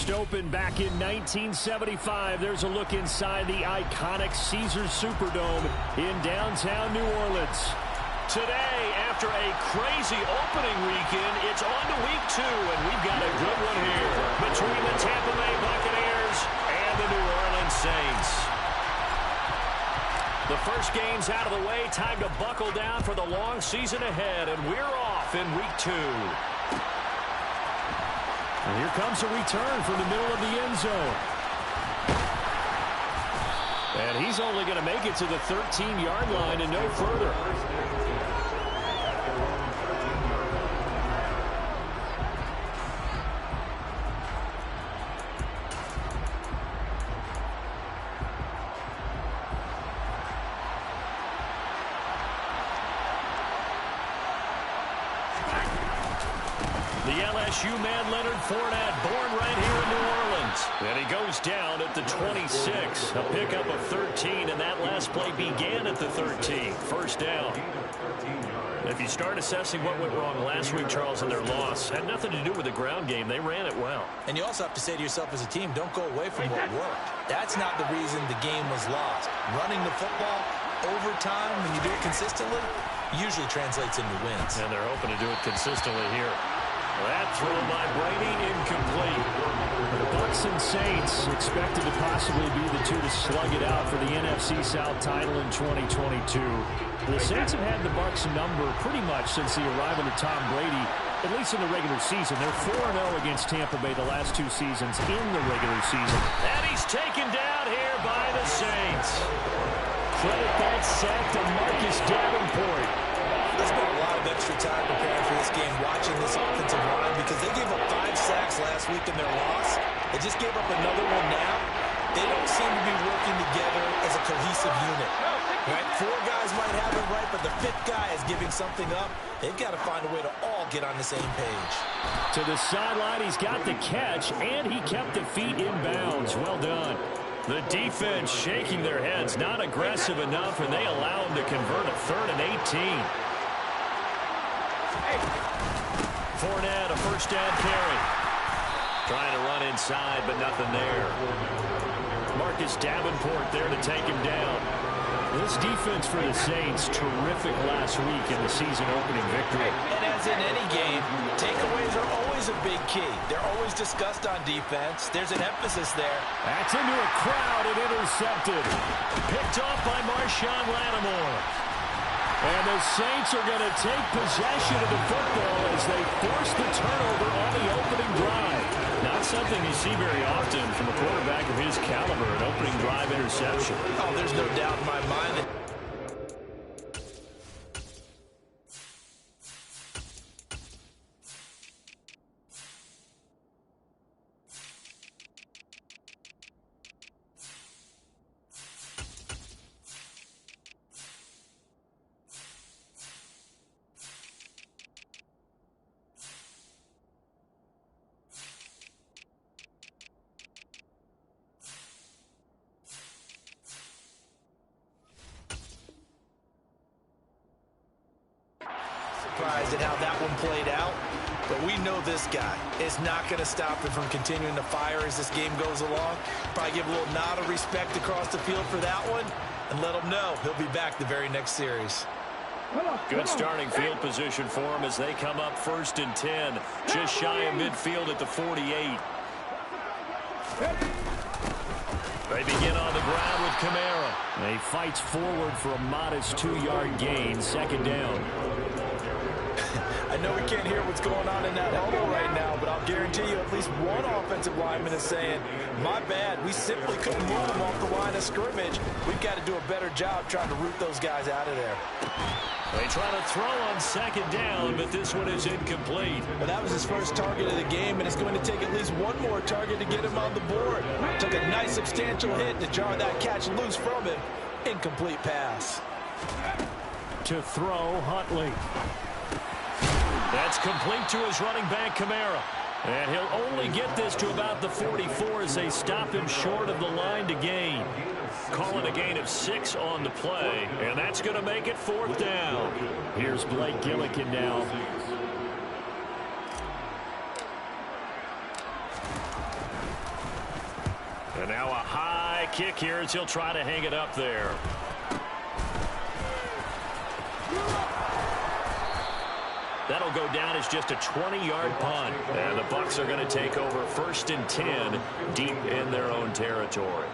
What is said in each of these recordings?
first opened back in 1975. There's a look inside the iconic Caesars Superdome in downtown New Orleans. Today, after a crazy opening weekend, it's on to week 2, and we've got a good one here between the Tampa Bay Buccaneers and the New Orleans Saints. The first game's out of the way. Time to buckle down for the long season ahead, and we're off in week 2. And here comes a return from the middle of the end zone. And he's only going to make it to the 13-yard line and no further. LSU man Leonard Fournette, born right here in New Orleans. And he goes down at the 26. A pickup of 13, and that last play began at the 13. First down. If you start assessing what went wrong last week, Charles, in their loss, had nothing to do with the ground game. They ran it well. And you also have to say to yourself as a team, don't go away from what worked. That's not the reason the game was lost. Running the football over time, when you do it consistently, usually translates into wins. And they're hoping to do it consistently here. That throw by Brady incomplete. The Bucs and Saints expected to possibly be the two to slug it out for the NFC South title in 2022. The Saints have had the Bucs number pretty much since the arrival of Tom Brady, at least in the regular season. They're 4-0 against Tampa Bay the last 2 seasons in the regular season. And he's taken down here by the Saints. Credit that sack to Marcus Davenport. There's been a lot of extra time preparing for this game, watching this offensive line, because they gave up 5 sacks last week in their loss. They just gave up another one now. They don't seem to be working together as a cohesive unit. Right? 4 guys might have it right, but the 5th guy is giving something up. They've got to find a way to all get on the same page. To the sideline, he's got the catch, and he kept the feet in bounds. Well done. The defense shaking their heads, not aggressive enough, and they allow him to convert a 3rd and 18. Fournette, a first down carry. Trying to run inside, but nothing there. Marcus Davenport there to take him down. This defense for the Saints, terrific last week in the season-opening victory. And as in any game, takeaways are always a big key. They're always discussed on defense. There's an emphasis there. That's into a crowd and intercepted. Picked off by Marshawn Lattimore. And the Saints are going to take possession of the football as they force the turnover on the opening drive. Not something you see very often from a quarterback of his caliber, an opening drive interception. Oh, there's no doubt in my mind that surprised at how that one played out, but we know this guy is not going to stop him from continuing to fire as this game goes along. Probably give a little nod of respect across the field for that one and let him know he'll be back the very next series. Good starting field position for him as they come up 1st and 10, just shy of midfield at the 48. They begin on the ground with Kamara. He fights forward for a modest 2-yard gain, 2nd down. I know we can't hear what's going on in that huddle right now, but I'll guarantee you at least one offensive lineman is saying, my bad, we simply couldn't move them off the line of scrimmage. We've got to do a better job trying to root those guys out of there. They try to throw on 2nd down, but this one is incomplete. Well, that was his first target of the game, and it's going to take at least one more target to get him on the board. Took a nice substantial hit to jar that catch loose from him. Incomplete pass. To throw, Huntley. That's complete to his running back, Kamara. And he'll only get this to about the 44 as they stop him short of the line to gain. Calling a gain of 6 on the play, and that's going to make it 4th down. Here's Blake Gillikin now. And now a high kick here as he'll try to hang it up there. That'll go down as just a 20-yard punt. And the Bucs are going to take over 1st and 10 deep in their own territory.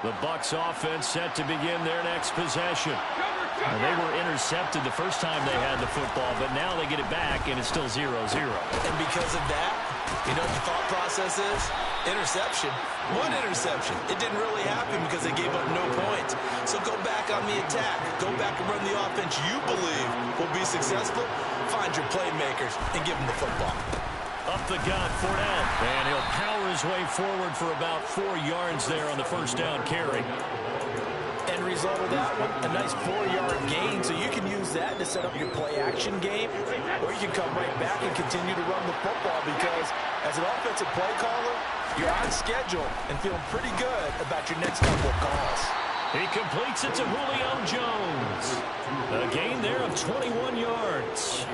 The Bucs offense set to begin their next possession. They were intercepted the first time they had the football, but now they get it back, and it's still 0-0. And because of that, you know what the thought process is? Interception. One interception. It didn't really happen because they gave up no points. So go back on the attack. Go back and run the offense you believe will be successful. Find your playmakers and give them the football. Up the gut, Fournette. And he'll power his way forward for about 4 yards there on the first down carry. End result of that one, a nice 4-yard gain, so you can use that to set up your play-action game, or you can come right back and continue to run the football because as an offensive play caller, you're on schedule and feeling pretty good about your next couple of calls. He completes it to Julio Jones. A gain there of 21 yards.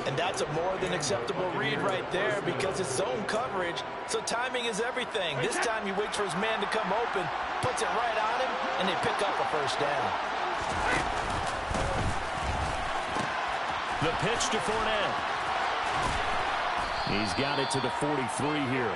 And that's a more than acceptable read right there because it's zone coverage, so timing is everything. This time he waits for his man to come open, puts it right on him, and they pick up a first down. The pitch to Fournette. He's got it to the 43 here.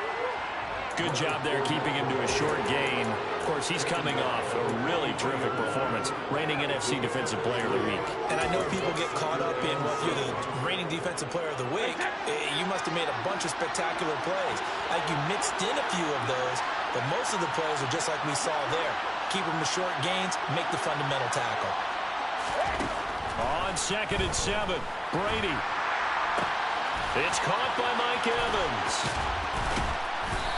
Good job there keeping him to a short gain. Of course, he's coming off a really terrific performance, reigning NFC Defensive Player of the Week. And I know people get caught up in, well, if you're the reigning Defensive Player of the Week, you must have made a bunch of spectacular plays. Like you mixed in a few of those, but most of the plays are just like we saw there. Keep them to short gains, make the fundamental tackle. On 2nd and 7, Brady. It's caught by Mike Evans.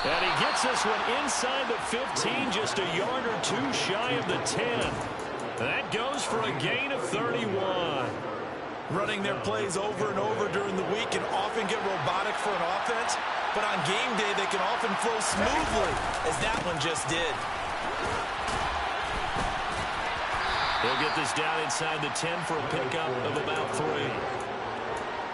And he gets this one inside the 15, just a yard or two shy of the 10. That goes for a gain of 31. Running their plays over and over during the week can often get robotic for an offense, but on game day they can often flow smoothly, as that one just did. He'll get this down inside the 10 for a pickup of about 3.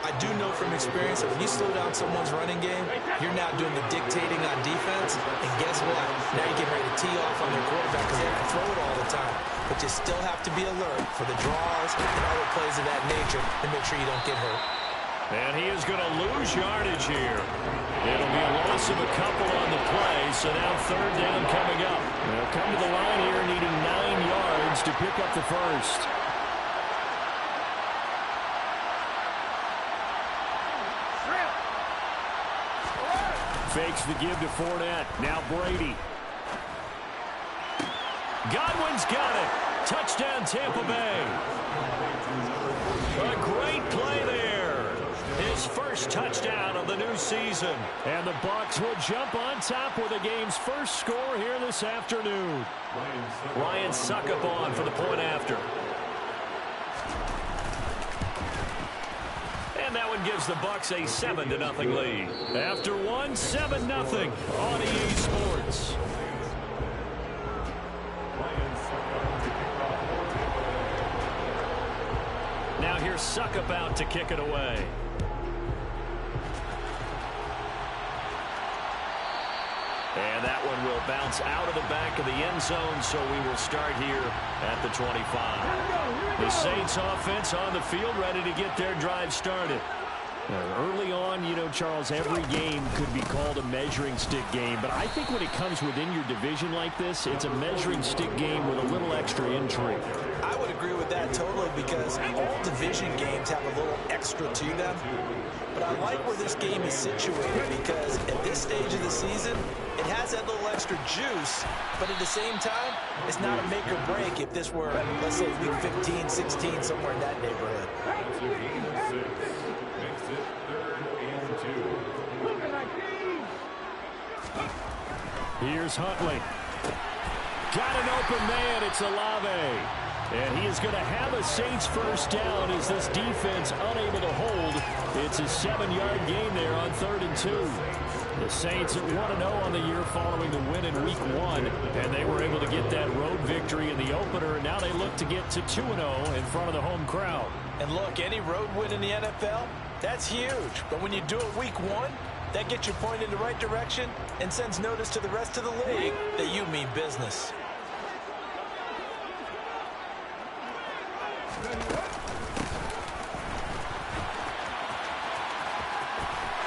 I do know from experience that when you slow down someone's running game, you're now doing the dictating on defense. And guess what? Now you're getting ready to tee off on their quarterback because they have to throw it all the time. But you still have to be alert for the draws and other plays of that nature to make sure you don't get hurt. And he is going to lose yardage here. It'll be a loss of a couple on the play, so now 3rd down coming up. They'll come to the line here needing 9 yards to pick up the first. Fakes the give to Fournette. Now Brady. Godwin's got it. Touchdown, Tampa Bay. A great play there. His first touchdown of the new season. And the Bucs will jump on top with the game's first score here this afternoon. Ryan Suckup on for the point after. And that one gives the Bucs a 7-0 lead. After one, 7-0 on EA Sports. Now here's Suckup out to kick it away. And that one will bounce out of the back of the end zone, so we will start here at the 25. The Saints offense on the field, ready to get their drive started. Early on, you know, Charles, every game could be called a measuring stick game, but I think when it comes within your division like this, it's a measuring stick game with a little extra intrigue. I would agree with that totally because all division games have a little extra to them. But I like where this game is situated because at this stage of the season, it has that little extra juice, but at the same time, it's not a make or break if this were, let's say, week 15, 16, somewhere in that neighborhood. Here's Huntley. Got an open man. It's Olave. And he is going to have a Saints first down as this defense unable to hold. It's a 7-yard gain there on 3rd and 2. The Saints at 1-0 on the year following the win in Week 1. And they were able to get that road victory in the opener. And now they look to get to 2-0 in front of the home crowd. And look, any road win in the NFL, that's huge. But when you do it Week 1, That gets you pointed in the right direction and sends notice to the rest of the league that you mean business.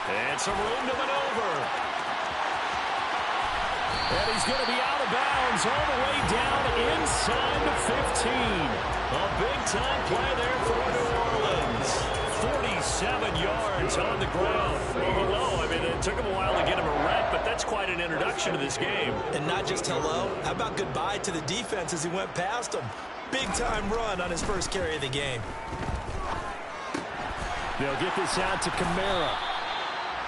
And some room to maneuver. And he's going to be out of bounds all the way down inside the 15. A big-time play there for New Orleans. 47 yards on the ground. Hello. I mean, it took him a while to get him a rep, but that's quite an introduction to this game. And not just hello. How about goodbye to the defense as he went past him? Big-time run on his first carry of the game. They'll get this out to Kamara.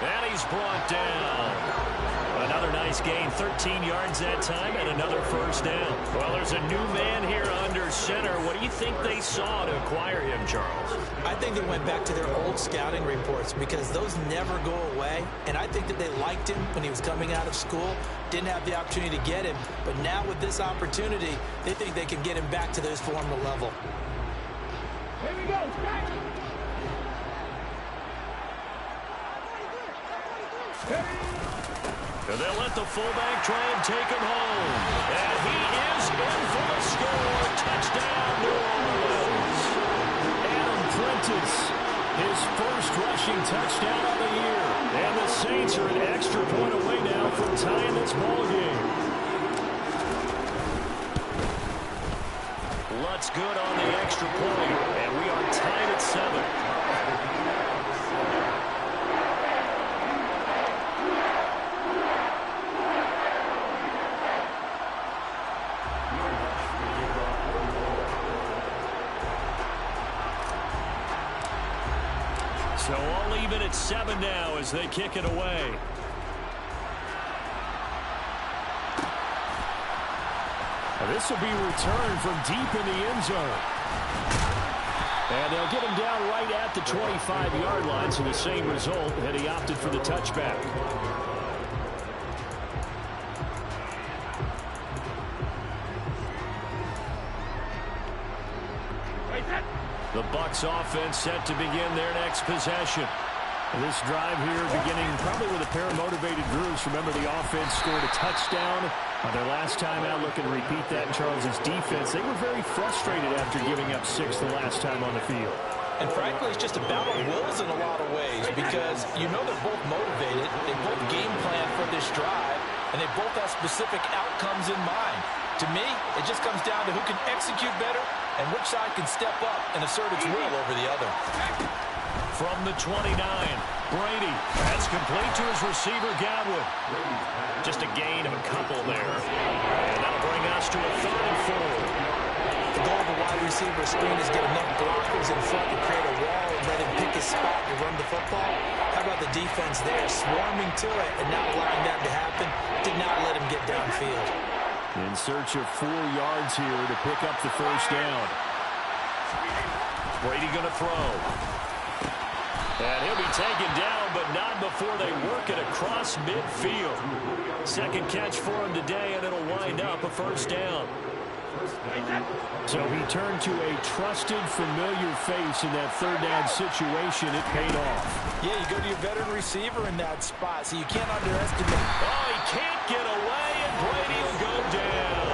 And he's brought down. Another nice gain, 13 yards that time, and another first down. Well, there's a new man here under center. What do you think they saw to acquire him, Charles? I think they went back to their old scouting reports because those never go away. And I think that they liked him when he was coming out of school, didn't have the opportunity to get him. But now with this opportunity, they think they can get him back to this former level. Here we go. And they'll let the fullback try and take him home. And he is in for the score. Touchdown, New Orleans. Adam Prentice, his first rushing touchdown of the year. And the Saints are an extra point away now from tying this ball game. Lutz good on the extra point. And we are tied at 7. So all even at 7 now as they kick it away. Now this will be returned from deep in the end zone. And they'll get him down right at the 25-yard line, so the same result, and he opted for the touchback. The Bucs offense set to begin their next possession. This drive here beginning probably with a pair of motivated groups. Remember, the offense scored a touchdown on their last time out. Looking to repeat that in Charles's defense. They were very frustrated after giving up 6 the last time on the field. And frankly, it's just a battle of wills in a lot of ways because you know they're both motivated. They both game plan for this drive, and they both have specific outcomes in mind. To me, it just comes down to who can execute better and which side can step up and assert its will over the other. From the 29, Brady. That's complete to his receiver, Godwin. Just a gain of a couple there. And that'll bring us to a 3rd and 4. The goal of a wide receiver screen is get enough blockers in front to create a wall and let him pick his spot to run the football. How about the defense there, swarming to it and not allowing that to happen? Did not let him get downfield. In search of 4 yards here to pick up the first down. Brady going to throw. And he'll be taken down, but not before they work it across midfield. Second catch for him today, and it'll wind up a first down. So he turned to a trusted, familiar face in that 3rd down situation. It paid off. Yeah, you go to your veteran receiver in that spot, so you can't underestimate. Oh, he can't get away, and Brady will go down.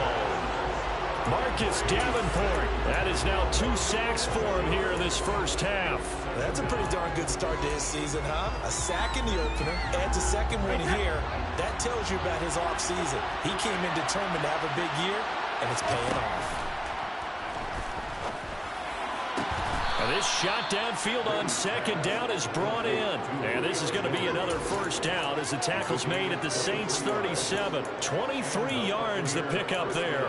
Marcus Davenport. That is now 2 sacks for him here in this first half. That's a pretty darn good start to his season, huh? A sack in the opener, adds a second one here. That tells you about his offseason. He came in determined to have a big year, and it's paying off. Now this shot downfield on 2nd down is brought in. And this is going to be another first down as the tackle's made at the Saints 37. 23 yards the pickup there.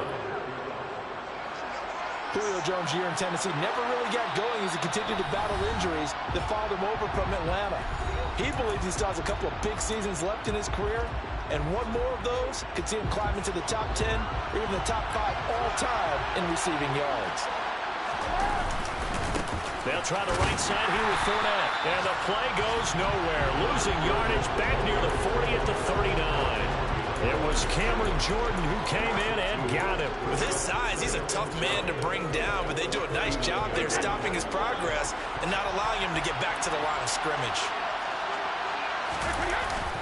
Julio Jones' year in Tennessee never really got going as he continued to battle injuries that followed him over from Atlanta. He believes he still has a couple of big seasons left in his career, and one more of those could see him climb into the top 10 or even the top 5 all-time in receiving yards. They'll try the right side here with Fournette, and the play goes nowhere. Losing yardage back near the 40 at the 39. It was Cameron Jordan who came in and got him. With his size, he's a tough man to bring down, but they do a nice job there stopping his progress and not allowing him to get back to the line of scrimmage.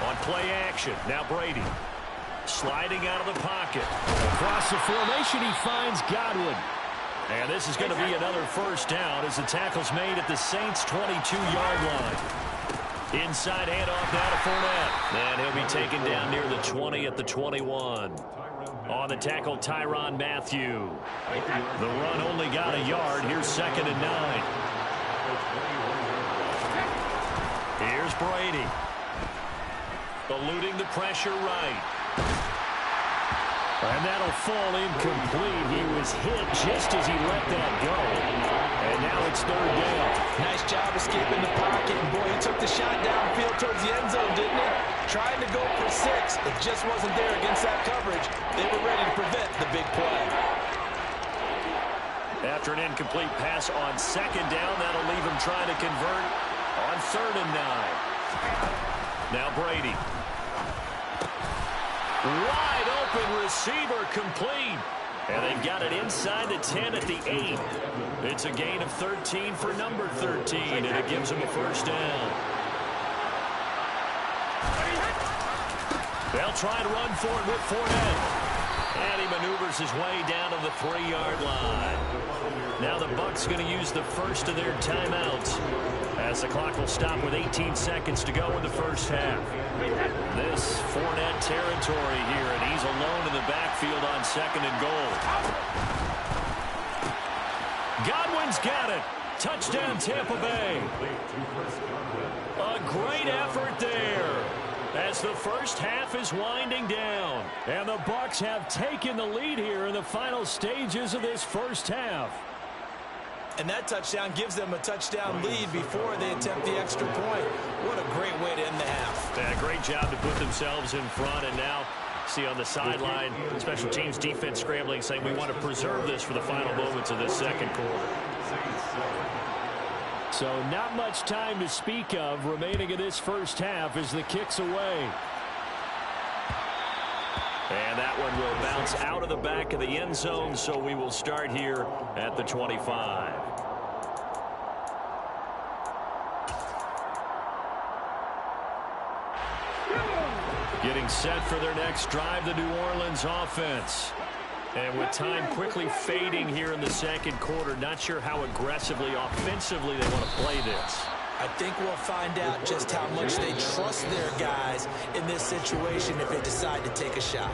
On play action, now Brady. Sliding out of the pocket. Across the formation, he finds Godwin. And this is going to be another first down as the tackle's made at the Saints' 22-yard line. Inside handoff now to Fournette. And he'll be taken down near the 20 at the 21. On the tackle, Tyrann Mathieu. The run only got a yard. Here's 2nd and 9. Here's Brady. Eluding the pressure right. And that'll fall incomplete. He was hit just as he let that go. And now it's 3rd down. Nice job escaping the pocket. And boy, he took the shot downfield towards the end zone, didn't he? Trying to go for 6. It just wasn't there against that coverage. They were ready to prevent the big play. After an incomplete pass on 2nd down, that'll leave him trying to convert on 3rd and 9. Now Brady. Wide open receiver complete. And they've got it inside the 10 at the 8. It's a gain of 13 for number 13, and it gives him a first down. They'll try to run for it with Fournette. And he maneuvers his way down to the 3-yard line. Now the Bucs going to use the first of their timeouts as the clock will stop with 18 seconds to go in the first half. This Fournette territory here, and he's alone in the backfield on 2nd and goal. Godwin's got it. Touchdown, Tampa Bay. A great effort there as the first half is winding down. And the Bucs have taken the lead here in the final stages of this first half. And that touchdown gives them a touchdown lead before they attempt the extra point. What a great way to end the half. Yeah, great job to put themselves in front, and now see on the sideline, special teams defense scrambling, saying we want to preserve this for the final moments of this 2nd quarter. So not much time to speak of remaining in this first half as the kick's away. And that one will bounce out of the back of the end zone, so we will start here at the 25. Getting set for their next drive, the New Orleans offense. And with time quickly fading here in the 2nd quarter, not sure how aggressively, offensively they want to play this. I think we'll find out just how much they trust their guys in this situation if they decide to take a shot.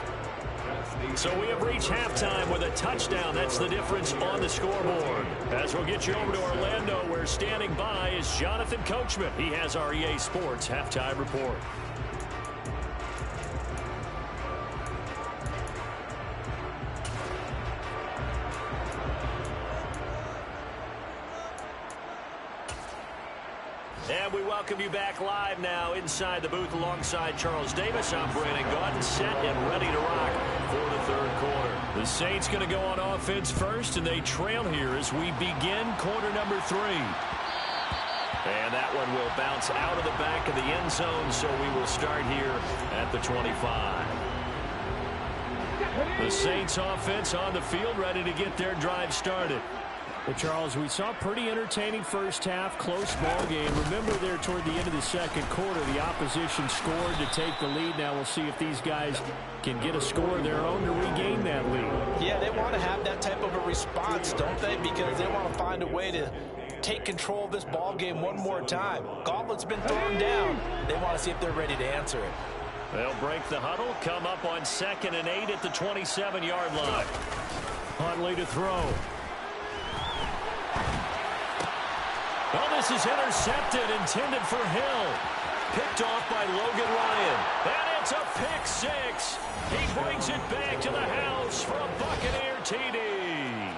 So we have reached halftime with a touchdown. That's the difference on the scoreboard. As we'll get you over to Orlando, where standing by is Jonathan Coachman. He has our EA Sports halftime report. And we welcome you back live now inside the booth alongside Charles Davis. I'm Brandon Gaudin, set and ready to rock for the 3rd quarter. The Saints going to go on offense first, and they trail here as we begin quarter number 3. And that one will bounce out of the back of the end zone, so we will start here at the 25. The Saints offense on the field, ready to get their drive started. Well, Charles, we saw a pretty entertaining first half, close ball game. Remember there toward the end of the 2nd quarter, the opposition scored to take the lead. Now we'll see if these guys can get a score of their own to regain that lead. Yeah, they want to have that type of a response, don't they? Because they want to find a way to take control of this ball game one more time. Gauntlet's been thrown down. They want to see if they're ready to answer it. They'll break the huddle, come up on 2nd and 8 at the 27-yard line. Huntley to throw. Oh, this is intercepted, intended for Hill. Picked off by Logan Ryan. And it's a pick 6. He brings it back to the house for a Buccaneer TD.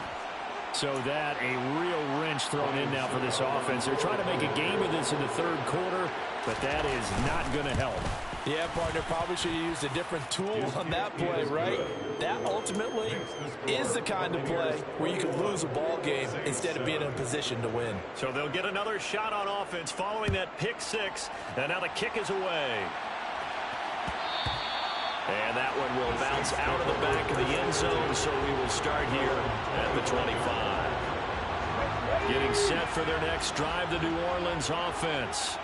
So that a real wrench thrown in now for this offense. They're trying to make a game of this in the 3rd quarter, but that is not going to help. Yeah, partner, probably should have used a different tool on that play, right? That ultimately is the kind of play where you can lose a ball game instead of being in a position to win. So they'll get another shot on offense following that pick 6, and now the kick is away. And that one will bounce out of the back of the end zone, so we will start here at the 25. Getting set for their next drive, the New Orleans offense.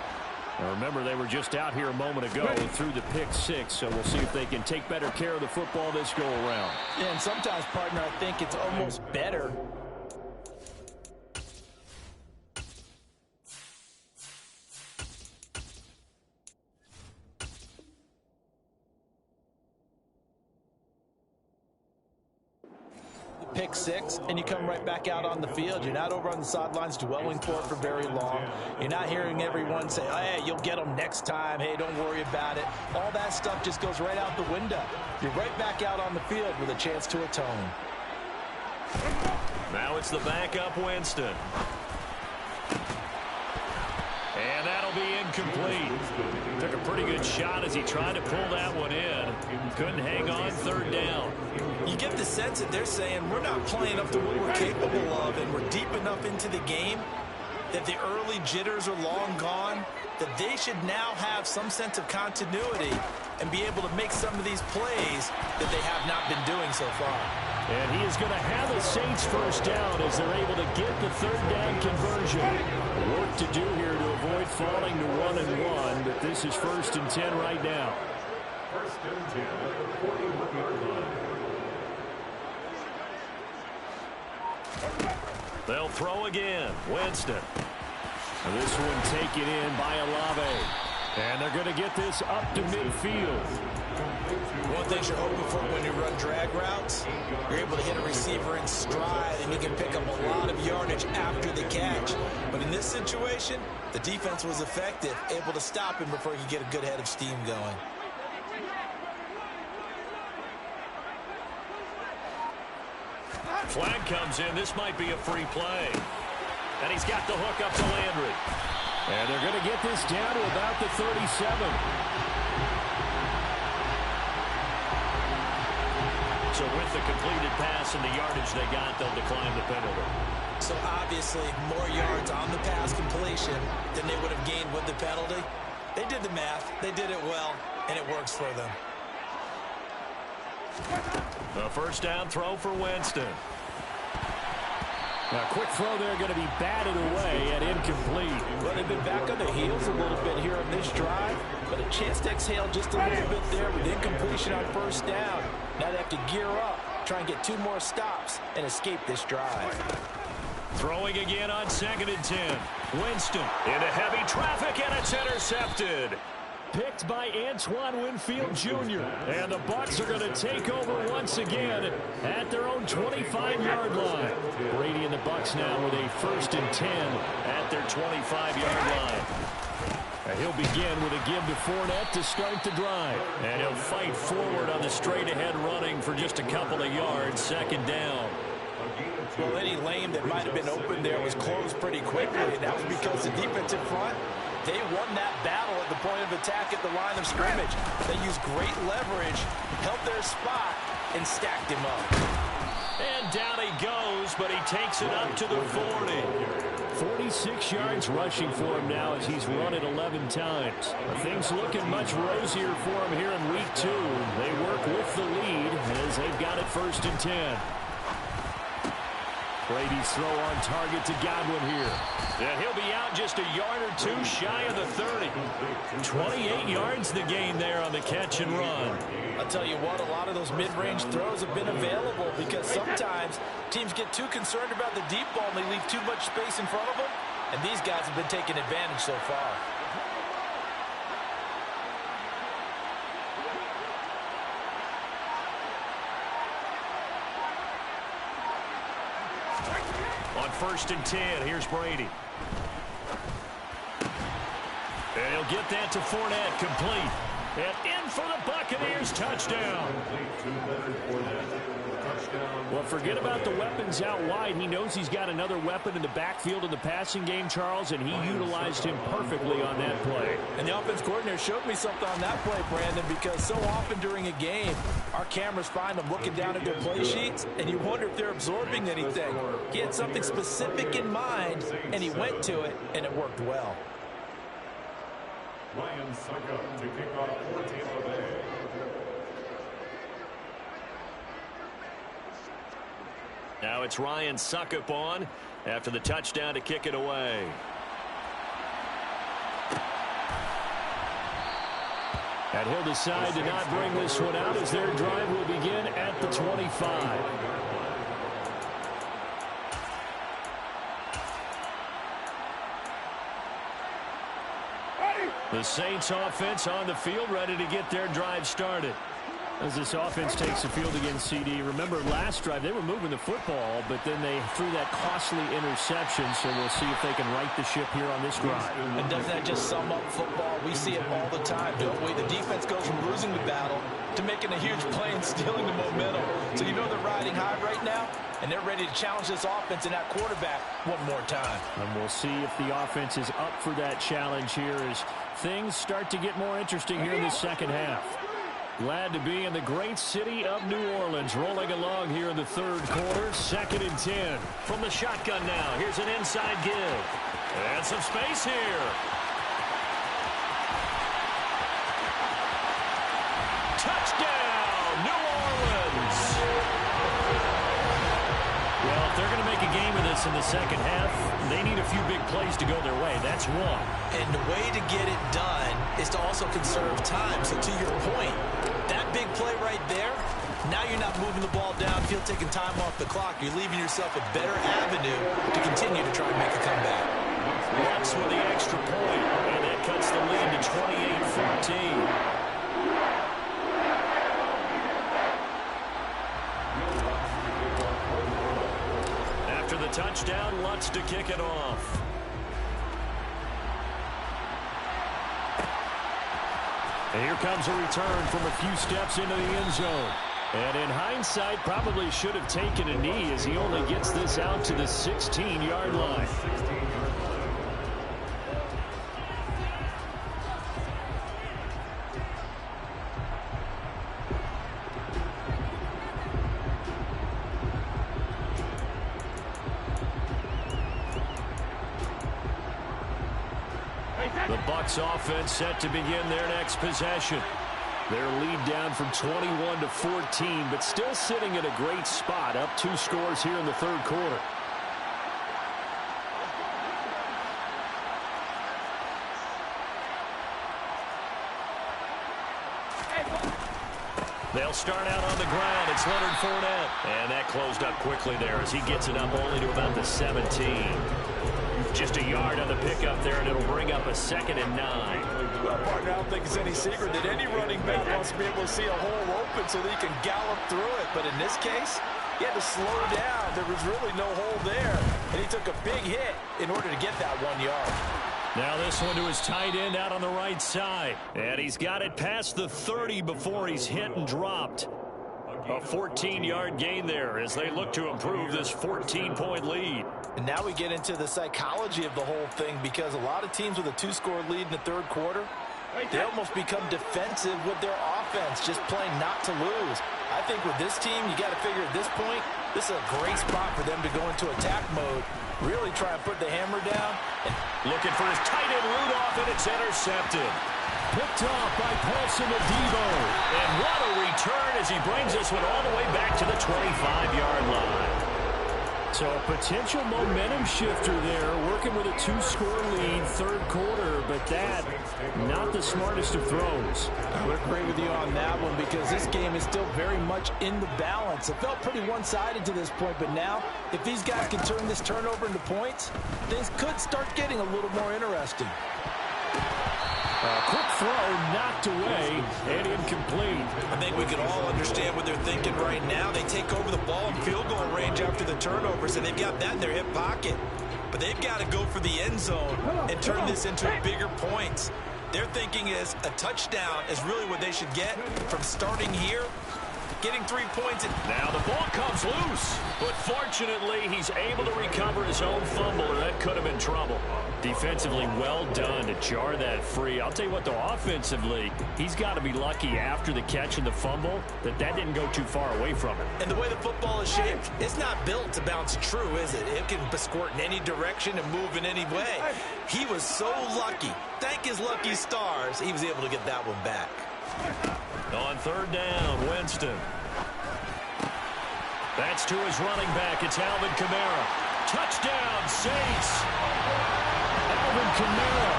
Now remember, they were just out here a moment ago through the pick six, so we'll see if they can take better care of the football this go-around. Yeah, and sometimes, partner, I think it's almost better. Pick six, and you come right back out on the field. You're not over on the sidelines dwelling for it for very long. You're not hearing everyone say, hey, you'll get them next time. Hey, don't worry about it. All that stuff just goes right out the window. You're right back out on the field with a chance to atone. Now it's the backup Winston. And that'll be incomplete. Took a pretty good shot as he tried to pull that one in. Couldn't hang on, third down. You get the sense that they're saying we're not playing up to what we're capable of, and we're deep enough into the game that the early jitters are long gone, that they should now have some sense of continuity and be able to make some of these plays that they have not been doing so far. And he is going to have the Saints first down as they're able to get the third down conversion. Work to do here to avoid falling to 1-1, but this is 1st and 10 right now. 1st and 10 at the 41-yard line. They'll throw again. Winston. This one taken in by Olave. And they're going to get this up to midfield. One thing you're hoping for when you run drag routes, you're able to hit a receiver in stride, and you can pick up a lot of yardage after the catch. But in this situation, the defense was effective, able to stop him before he could get a good head of steam going. Flag comes in. This might be a free play. And he's got the hook up to Landry. And they're going to get this down to about the 37. So with the completed pass and the yardage they got, they'll decline the penalty. So obviously more yards on the pass completion than they would have gained with the penalty. They did the math. They did it well, and it works for them. The first down throw for Winston. A quick throw there going to be batted away and incomplete. Well, they've been back on their heels a little bit here on this drive, but a chance to exhale just a little bit there with incompletion on first down. Now they have to gear up, try and get 2 more stops, and escape this drive. Throwing again on 2nd and 10. Winston into heavy traffic, and it's intercepted. Picked by Antoine Winfield Jr. And the Bucs are going to take over once again at their own 25-yard line. Brady and the Bucs now with a 1st and 10 at their 25-yard line. And he'll begin with a give to Fournette to start the drive. And he'll fight forward on the straight-ahead running for just a couple of yards. 2nd down. Well, any lane that might have been open there was closed pretty quickly, and that was because the defense in front, they won that battle at the point of attack at the line of scrimmage. They used great leverage, held their spot, and stacked him up. And down he goes, but he takes it up to the 40. 46 yards rushing for him now as he's run it 11 times. Things looking much rosier for him here in week 2. They work with the lead as they've got it 1st and 10. Brady's throw on target to Godwin here. And he'll be out just a yard or 2 shy of the 30. 28 yards the gain there on the catch and run. I'll tell you what, a lot of those mid-range throws have been available because sometimes teams get too concerned about the deep ball and they leave too much space in front of them. And these guys have been taking advantage so far. On 1st and 10, here's Brady. And he'll get that to Fournette, complete. And in for the Buccaneers, touchdown. Well, forget about the weapons out wide. He knows he's got another weapon in the backfield in the passing game, Charles, and he utilized him perfectly on that play. And the offense coordinator showed me something on that play, Brandon, because so often during a game, our cameras find them looking down at their play sheets, and you wonder if they're absorbing anything. He had something specific in mind, and he went to it, and it worked well. Ryan Suckup to kick off for Tampa Bay. Now it's Ryan Suckup on after the touchdown to kick it away. And he'll decide to not bring this one out as their drive will begin at the 25. The Saints offense on the field, ready to get their drive started. As this offense takes the field against CD, remember last drive they were moving the football, but then they threw that costly interception, so we'll see if they can right the ship here on this drive. And doesn't that just sum up football? We see it all the time, don't we? The defense goes from losing the battle to making a huge play and stealing the momentum. So you know they're riding high right now, and they're ready to challenge this offense and that quarterback one more time. And we'll see if the offense is up for that challenge here as things start to get more interesting here in the second half. Glad to be in the great city of New Orleans, rolling along here in the third quarter, 2nd and 10. From the shotgun now, here's an inside give. And some space here. Touchdown, New Orleans. Well, if they're going to make a game of this in the second half, they need a few big plays to go their way. That's one. And the way to get it done is to also conserve time. So to your point, that big play right there, now you're not moving the ball downfield, taking time off the clock. You're leaving yourself a better avenue to continue to try and make a comeback. Bucs with the extra point, and that cuts the lead to 28-14. After the touchdown, Lutz to kick it off. And here comes a return from a few steps into the end zone. And in hindsight, probably should have taken a knee as he only gets this out to the 16-yard line. The Bucs offense set to begin their next possession. Their lead down from 21 to 14, but still sitting at a great spot, up 2 scores here in the third quarter. They'll start out on the ground. It's Leonard Fournette. And that closed up quickly there as he gets it up only to about the 17. Just a yard on the pickup there, and it'll bring up a 2nd and 9. Well, partner, I don't think it's any secret that any running back wants to be able to see a hole open so that he can gallop through it. But in this case, he had to slow down. There was really no hole there, and he took a big hit in order to get that 1 yard. Now this one to his tight end out on the right side. And he's got it past the 30 before he's hit and dropped. A 14-yard gain there as they look to improve this 14-point lead. And now we get into the psychology of the whole thing, because a lot of teams with a 2-score lead in the third quarter, they almost become defensive with their offense, just playing not to lose. I think with this team, you got to figure at this point, this is a great spot for them to go into attack mode, really try and put the hammer down. And looking for his tight end Rudolph, and it's intercepted. Picked off by Paulson Adebo. And what a return as he brings this one all the way back to the 25-yard line. So a potential momentum shifter there, working with a 2-score lead, third quarter, but that, not the smartest of throws. I would agree with you on that one, because this game is still very much in the balance. It felt pretty one-sided to this point, but now, if these guys can turn this turnover into points, things could start getting a little more interesting. A quick throw knocked away and incomplete. I think we can all understand what they're thinking right now. They take over the ball in field goal range after the turnovers, and they've got that in their hip pocket. But they've got to go for the end zone and turn this into bigger points. Their thinking is a touchdown is really what they should get from starting here, getting 3 points. Now the ball comes loose, but fortunately he's able to recover his own fumble, or that could have been trouble. Defensively well done to jar that free. I'll tell you what, though, offensively, he's got to be lucky after the catch and the fumble that didn't go too far away from him. And the way the football is shaped, it's not built to bounce true, is it? It can squirt in any direction and move in any way. He was so lucky. Thank his lucky stars, he was able to get that one back. On third down, Winston. That's to his running back. It's Alvin Kamara. Touchdown, Saints. Alvin Kamara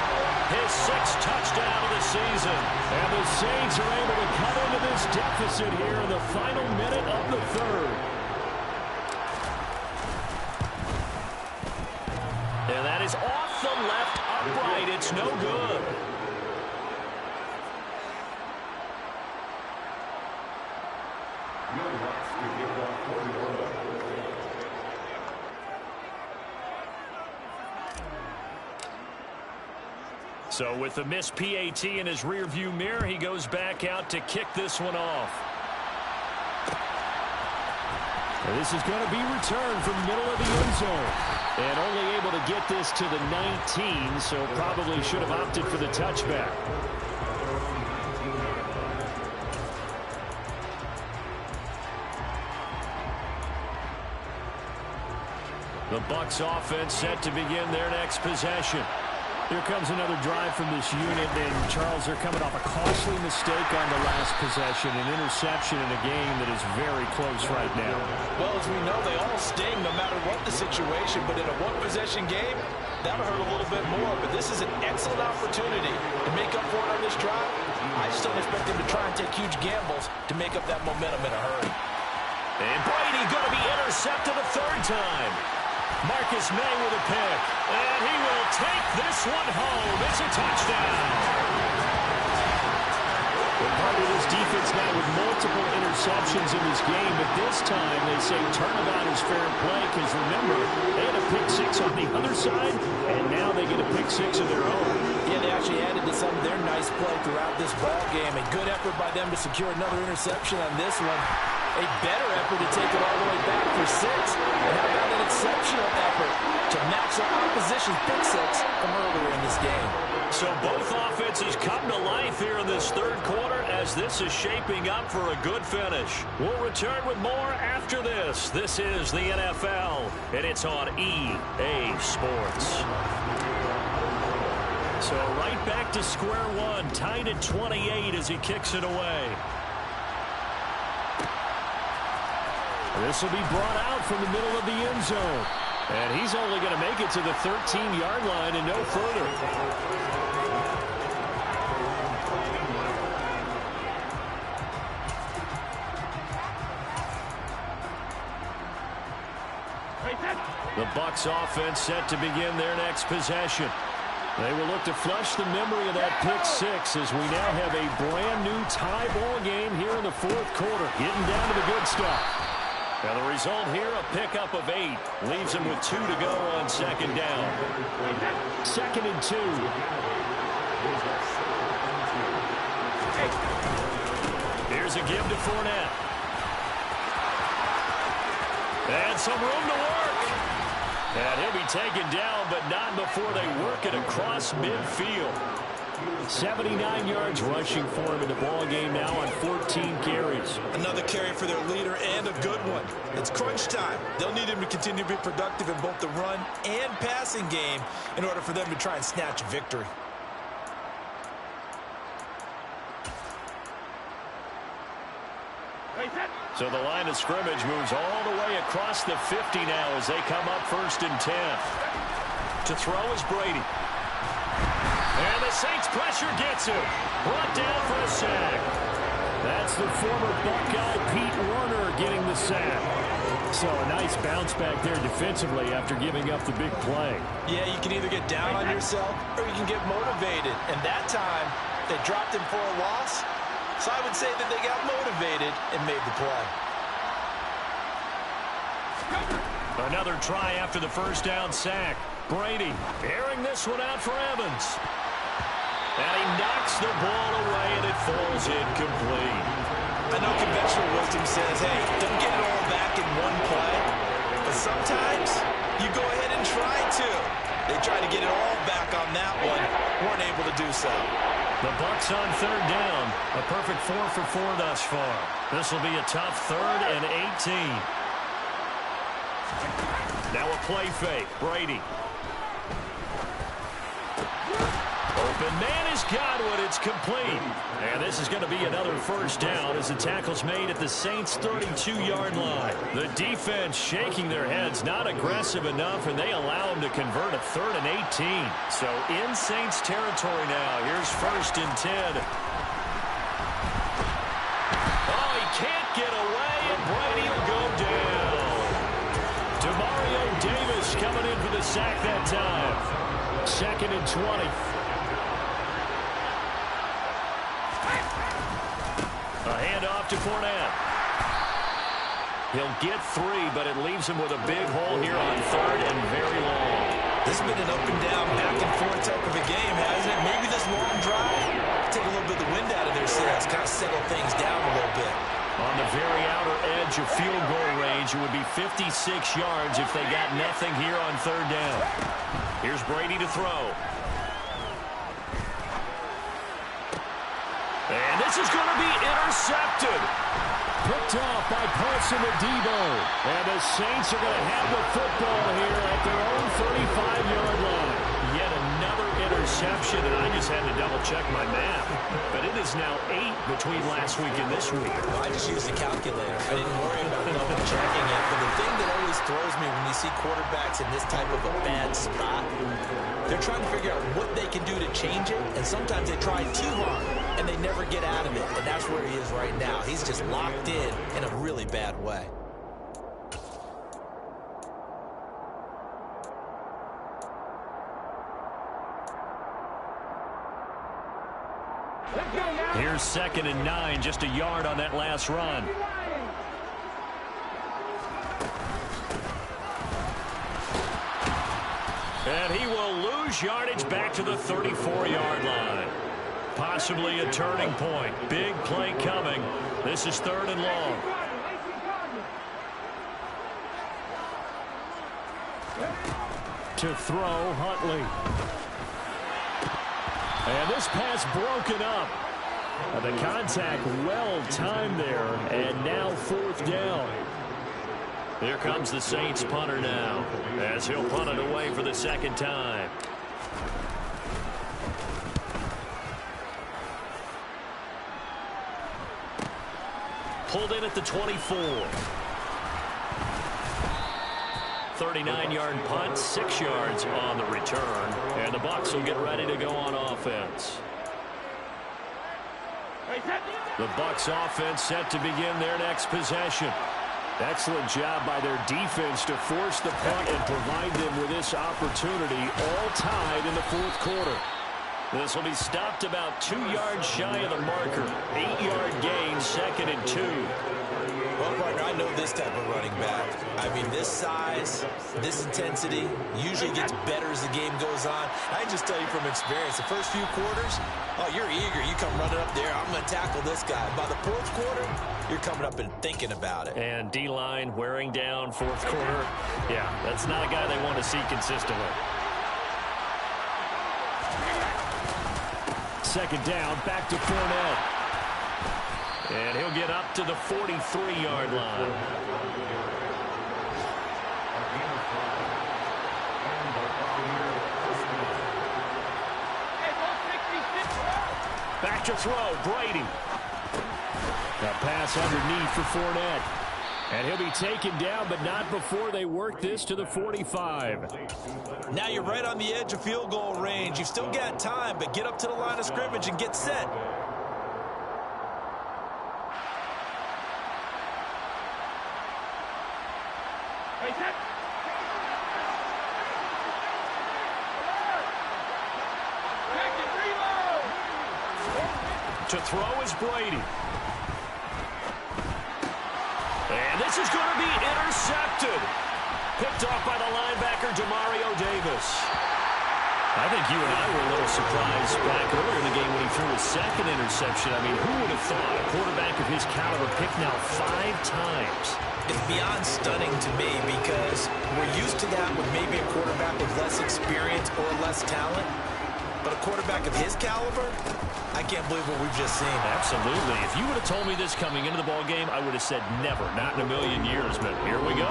his 6th touchdown of the season. And the Saints are able to cut into this deficit here in the final minute of the 3rd. And that is off the left upright. It's no good. So with the missed PAT in his rearview mirror, he goes back out to kick this one off. And this is going to be returned from the middle of the end zone. And only able to get this to the 19, so probably should have opted for the touchback. The Bucs offense set to begin their next possession. Here comes another drive from this unit, and Charles, they're coming off a costly mistake on the last possession, an interception in a game that is very close right now. Well, as we know, they all sting no matter what the situation, but in a one-possession game, that'll hurt a little bit more, but this is an excellent opportunity to make up for it on this drive. I just don't expect them to try and take huge gambles to make up that momentum in a hurry. And Brady going to be intercepted a 3rd time. Marcus May with a pick, and he will take this one home. It's a touchdown. We're part of this defense now with multiple interceptions in this game, but this time they say turnabout is fair play because, remember, they had a pick 6 on the other side, and now they get a pick 6 of their own. Yeah, they actually added to some of their nice play throughout this ball game. A good effort by them to secure another interception on this one. A better effort to take it all the way back for 6. And how about an exceptional effort to match the opposition's pick 6 from earlier in this game. So both offenses come to life here in this 3rd quarter as this is shaping up for a good finish. We'll return with more after this. This is the NFL, and it's on EA Sports. So right back to square one, tied at 28 as he kicks it away. This will be brought out from the middle of the end zone. And he's only going to make it to the 13-yard line and no further. The Bucs offense set to begin their next possession. They will look to flush the memory of that pick 6 as we now have a brand-new tie ball game here in the 4th quarter. Getting down to the good stuff. And the result here, a pickup of 8. Leaves him with 2 to go on 2nd down. 2nd and 2. Here's a give to Fournette. And some room to work. And he'll be taken down, but not before they work it across midfield. 79 yards rushing for him in the ball game now on 14 carries. Another carry for their leader and a good one. It's crunch time. They'll need him to continue to be productive in both the run and passing game in order for them to try and snatch a victory. So the line of scrimmage moves all the way across the 50 now as they come up 1st and 10. To throw is Brady. And the Saints pressure gets him. Brought down for a sack. That's the former Buckeye Pete Warner getting the sack. So a nice bounce back there defensively after giving up the big play. Yeah, you can either get down on yourself or you can get motivated. And that time, they dropped him for a loss. So I would say that they got motivated and made the play. Another try after the 1st down sack. Brady airing this one out for Evans. And he knocks the ball away, and it falls incomplete. I know conventional wisdom says, hey, don't get it all back in one play. But sometimes you go ahead and try to. They tried to get it all back on that one. Weren't able to do so. The Bucs on 3rd down. A perfect 4 for 4 thus far. This will be a tough 3rd and 18. Now a play fake. Brady. Open man is Godwin. It's complete. And this this is going to be another first down as the tackle's made at the Saints' 32-yard line. The defense shaking their heads, not aggressive enough, and they allow them to convert a 3rd and 18. So in Saints territory now. Here's 1st and 10. Oh, he can't get away, and Brady will go down. Demario Davis coming in for the sack that time. 2nd and 20. A handoff to Fournette. He'll get 3, but it leaves him with a big hole here on 3rd and very long. This has been an up and down, back and forth type of a game, hasn't it? Maybe this long drive take a little bit of the wind out of their sails, kind of settle things down a little bit. On the very outer edge of field goal range, it would be 56 yards if they got nothing here on 3rd down. Here's Brady to throw. And this is going to be intercepted. Picked off by Paulson Adebo. And the Saints are going to have the football here at their own 35-yard line. Yet another interception, and I just had to double-check my math. But it is now 8 between last week and this week. Well, I just used the calculator. I didn't worry about double-checking it. But the thing that always throws me when you see quarterbacks in this type of a bad spot, they're trying to figure out what they can do to change it, and sometimes they try too hard, and they never get out of it. And that's where he is right now. He's just locked in a really bad way. Here's 2nd and 9, just a yard on that last run. And he will lose yardage back to the 34-yard line. Possibly a turning point. Big play coming. This is 3rd and long. To throw, Huntley. And this pass broken up. The contact well timed there, and now 4th down. Here comes the Saints punter now, as he'll punt it away for the 2nd time. Pulled in at the 24. 39-yard punt, 6 yards on the return, and the Bucs will get ready to go on offense. The Bucs offense set to begin their next possession. Excellent job by their defense to force the punt and provide them with this opportunity, all tied in the 4th quarter. This will be stopped about 2 yards shy of the marker. 8-yard gain, 2nd and 2. Well, partner, I know this type of running back. I mean, this size, this intensity usually gets better as the game goes on. I can just tell you from experience, the first few quarters, oh, you're eager. You come running up there, I'm going to tackle this guy. By the 4th quarter, you're coming up and thinking about it. And D-line wearing down 4th quarter. Yeah, that's not a guy they want to see consistently. 2nd down, back to Fournette. And he'll get up to the 43-yard line. Back to throw, Brady. That pass underneath for Fournette. And he'll be taken down, but not before they work this to the 45. Now you're right on the edge of field goal range. You've still got time, but get up to the line of scrimmage and get set. To throw is Brady. And this is going to be intercepted. Picked off by the linebacker, Demario Davis. I think you and I were a little surprised back earlier in the game when he threw his 2nd interception. I mean, who would have thought a quarterback of his caliber picked now 5 times? It's beyond stunning to me because we're used to that with maybe a quarterback with less experience or less talent. But a quarterback of his caliber, I can't believe what we've just seen. Absolutely. If you would have told me this coming into the ball game, I would have said never, not in a million years. But here we go.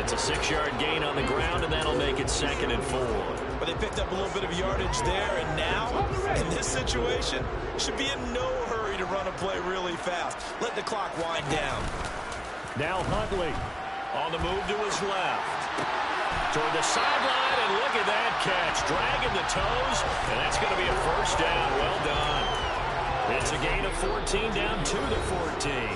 It's a 6-yard gain on the ground, and that'll make it 2nd and 4. But they picked up a little bit of yardage there, and now, in this situation, should be in no hurry to run a play really fast. Let the clock wind down. Now Huntley on the move to his left. Toward the sideline, and look at that catch. Dragging the toes, and that's going to be a first down. Well done. It's a gain of 14 down to the 14.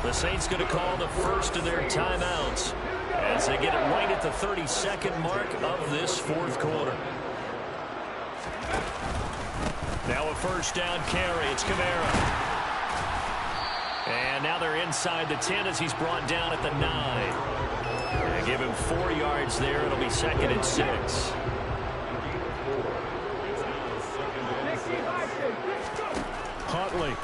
The Saints going to call the first of their timeouts as they get it right at the 32nd mark of this fourth quarter. Now a first down carry. It's Kamara. And now they're inside the 10 as he's brought down at the 9. And give him 4 yards there. It'll be 2nd and 6. Huntley.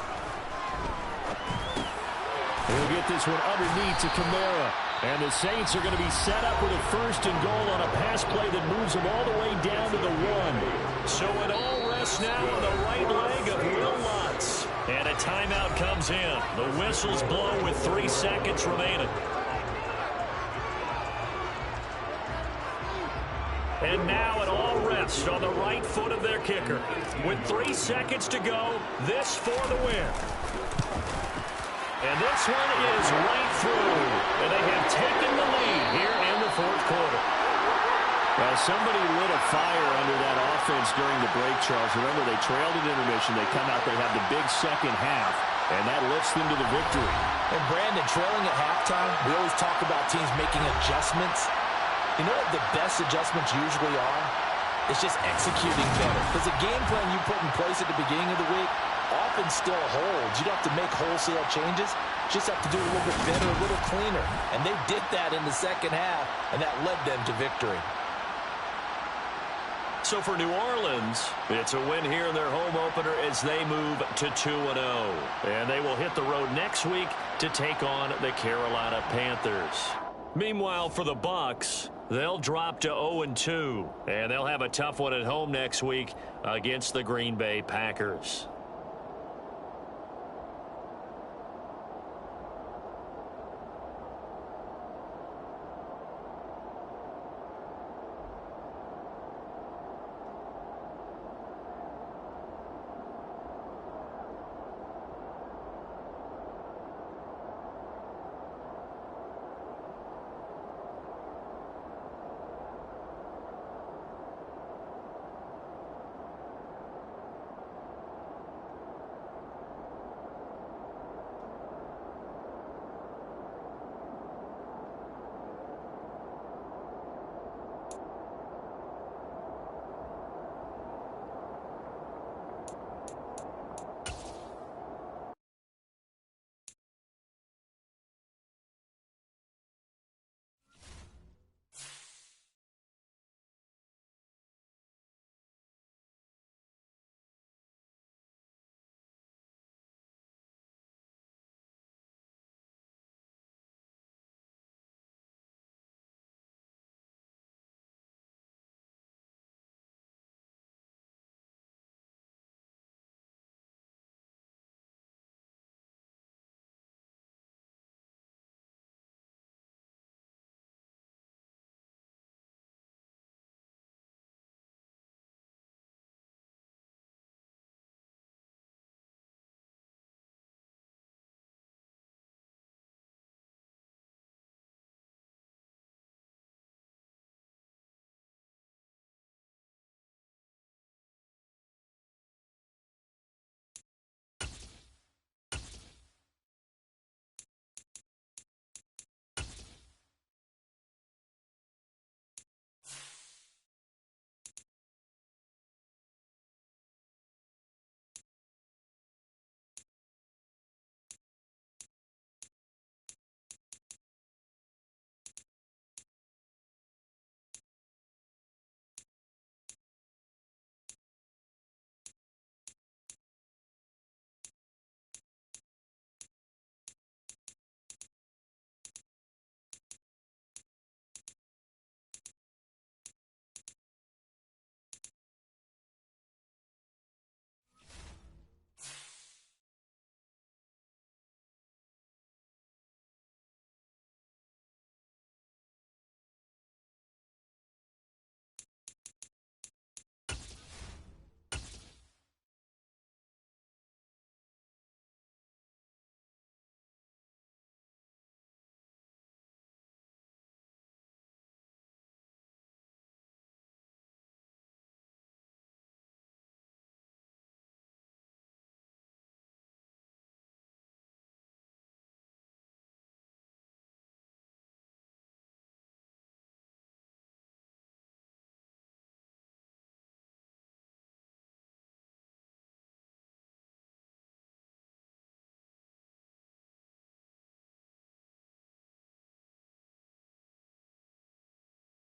He'll get this one underneath to Kamara. And the Saints are going to be set up with a first and goal on a pass play that moves them all the way down to the 1. So it all rests now on the right leg of Will Lutz. And a timeout comes in. The whistle's blown with 3 seconds remaining. And now it all rests on the right foot of their kicker. With 3 seconds to go, this for the win. And this one is right through. And they have taken the lead here in the fourth quarter. Well, somebody lit a fire under that offense during the break, Charles. Remember, they trailed at intermission. They come out, they have the big second half, and that lifts them to the victory. And Brandon, trailing at halftime, we always talk about teams making adjustments. You know what the best adjustments usually are? It's just executing better. Because the game plan you put in place at the beginning of the week often still holds. You don't have to make wholesale changes. You just have to do it a little bit better, a little cleaner. And they did that in the second half, and that led them to victory. So for New Orleans, it's a win here in their home opener as they move to 2-0. And they will hit the road next week to take on the Carolina Panthers. Meanwhile, for the Bucs, they'll drop to 0-2. And they'll have a tough one at home next week against the Green Bay Packers.